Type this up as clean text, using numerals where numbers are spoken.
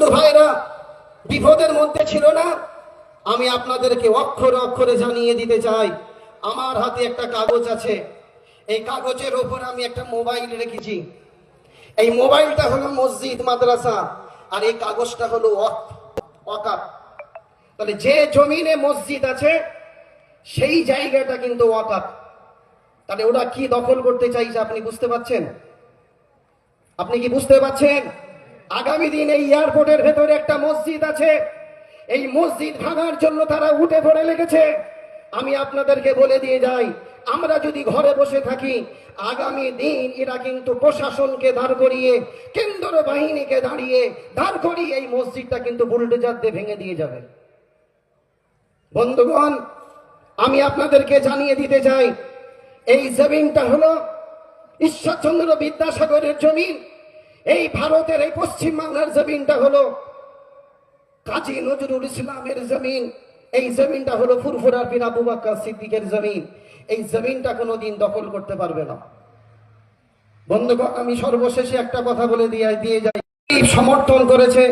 বন্ধু ভাইরা বিপদের মধ্যে ছিল না, আমি আপনাদেরকে অক্ষরে অক্ষরে জানিয়ে দিতে চাই। আমার হাতে একটা কাগজ আছে, এই কাগজের ওপর আমি একটা মোবাইল রেখেছি। এই মোবাইলটা হলো মসজিদ মাদ্রাসা, আর এই কাগজটা হলো ওয়াকফ। তাহলে যে জমিনে মসজিদ আছে সেই জায়গাটা কিন্তু ওয়াকফ। তাহলে ওরা কি দখল করতে চাইছে আপনি বুঝতে পারছেন? আপনি কি বুঝতে পারছেন? আগামী দিন এই এয়ারপোর্টের ভেতরে একটা মসজিদ আছে, এই মসজিদ ভাঙার জন্য তারা উঠে পড়ে লেগেছে। আমি আপনাদেরকে বলে দিয়ে যাই, আমরা যদি ঘরে বসে থাকি, আগামী দিন এরা কিন্তু প্রশাসনকে দাঁড় করিয়ে, কেন্দ্র বাহিনীকে দাঁড় করিয়ে এই মসজিদটা কিন্তু বুলডোজার দিয়ে ভেঙে দিয়ে যাবে। বন্ধুগণ, আমি আপনাদেরকে জানিয়ে দিতে চাই, এই জমিনটা হলো ঈশ্বরচন্দ্র বিদ্যাসাগরের জমিন। এই ভারতের এই পশ্চিম বাংলার জমিনটা হলো কাজী নজরুল ইসলামের জমিন। এই জমিনটা হলো ফুরফুরার পীর আবু বকর সিদ্দিকের জমিন। এই জমিনটা কোনোদিন দখল করতে পারবে না। বন্ধুগণ, আমি সর্বশেষে একটা কথা বলে দিয়ে যাই, সমর্থন করেছে